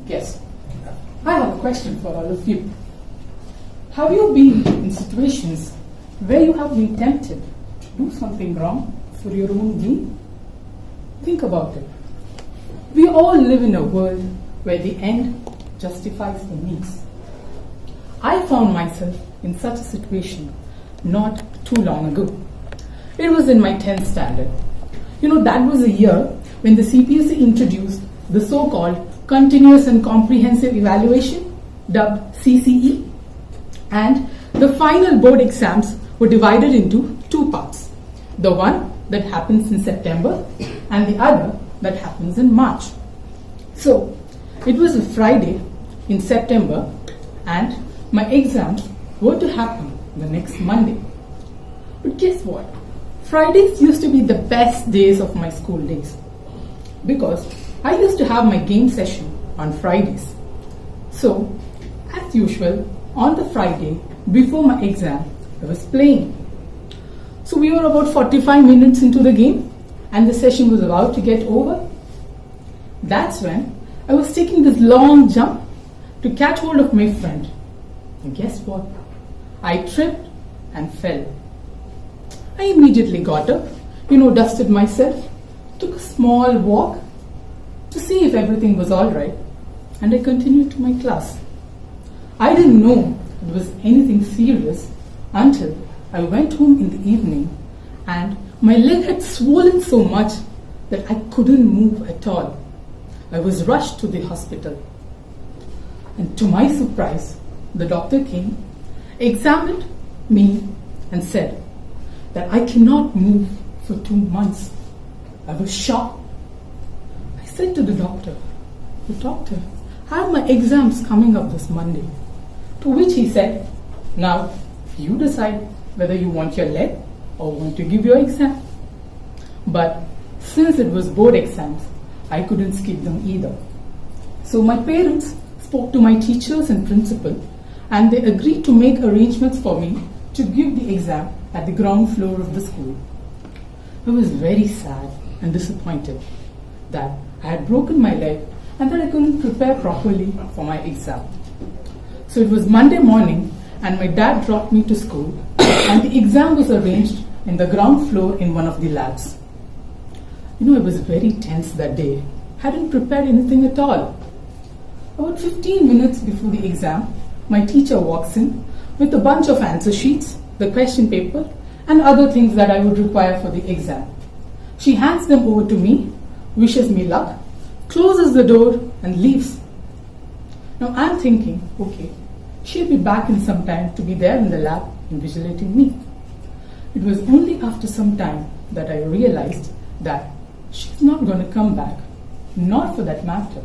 Yes. I have a question for all of you. Have you been in situations where you have been tempted to do something wrong for your own gain? Think about it. We all live in a world where the end justifies the means. I found myself in such a situation not too long ago. It was in my 10th standard. That was a year when the CPSE introduced the so-called Continuous and Comprehensive Evaluation, dubbed CCE, and the final board exams were divided into two parts. The one that happens in September and the other that happens in March. So, it was a Friday in September and my exams were to happen the next Monday. But guess what? Fridays used to be the best days of my school days because I used to have my game session on Fridays. So, as usual, on the Friday before my exam, I was playing. So we were about 45 minutes into the game and the session was about to get over. That's when I was taking this long jump to catch hold of my friend. And guess what? I tripped and fell. I immediately got up, dusted myself, took a small walk to see if everything was alright, and I continued to my class. I didn't know it was anything serious until I went home in the evening and my leg had swollen so much that I couldn't move at all. I was rushed to the hospital. And to my surprise, the doctor came, examined me and said that I cannot move for 2 months. I was shocked. I said to the doctor, I have my exams coming up this Monday. To which he said, now you decide whether you want your leg or want to give your exam. But since it was board exams, I couldn't skip them either. So my parents spoke to my teachers and principal and they agreed to make arrangements for me to give the exam at the ground floor of the school. I was very sad and disappointed that I had broken my leg and that I couldn't prepare properly for my exam. So it was Monday morning and my dad dropped me to school and the exam was arranged in the ground floor in one of the labs. I was very tense that day. Hadn't prepared anything at all. About 15 minutes before the exam, my teacher walks in with a bunch of answer sheets, the question paper, and other things that I would require for the exam. She hands them over to me, wishes me luck, closes the door, and leaves. Now I'm thinking, okay, she'll be back in some time to be there in the lab invigilating me. It was only after some time that I realized that she's not going to come back, not for that matter,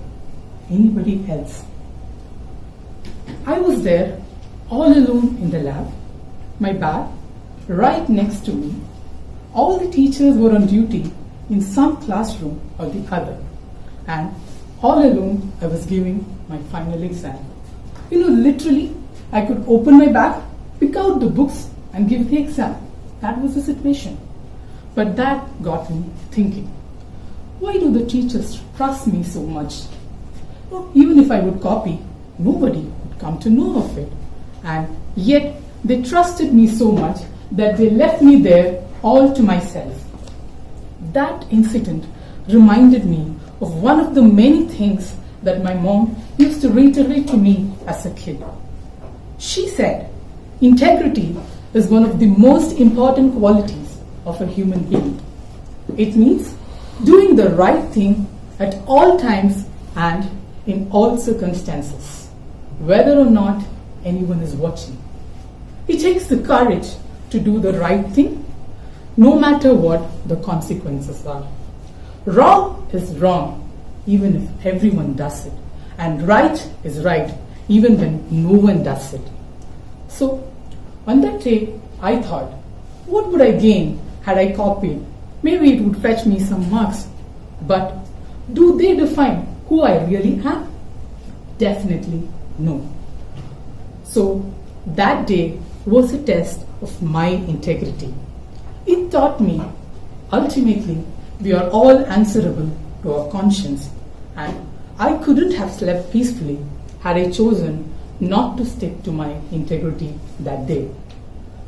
anybody else. I was there all alone in the lab, my bag right next to me. All the teachers were on duty in some classroom or the other, and all alone I was giving my final exam. Literally, I could open my bag, pick out the books and give the exam. That was the situation. But that got me thinking, why do the teachers trust me so much? Even if I would copy, nobody would come to know of it. And yet, they trusted me so much that they left me there all to myself. That incident reminded me of one of the many things that my mom used to reiterate to me as a kid. She said, integrity is one of the most important qualities of a human being. It means doing the right thing at all times and in all circumstances, whether or not anyone is watching. It takes the courage to do the right thing, no matter what the consequences are. Wrong is wrong, even if everyone does it. And right is right, even when no one does it. So, on that day, I thought, what would I gain had I copied? Maybe it would fetch me some marks. But do they define who I really am? Definitely no. So, that day was a test of my integrity. It taught me, ultimately, we are all answerable to our conscience, and I couldn't have slept peacefully had I chosen not to stick to my integrity that day.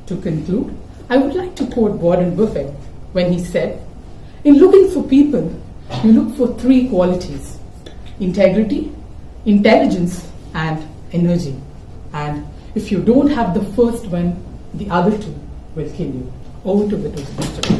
To conclude, I would like to quote Warren Buffett when he said, "In looking for people, you look for three qualities: integrity, intelligence, and energy. And if you don't have the first one, the other two will kill you." Over to the toast.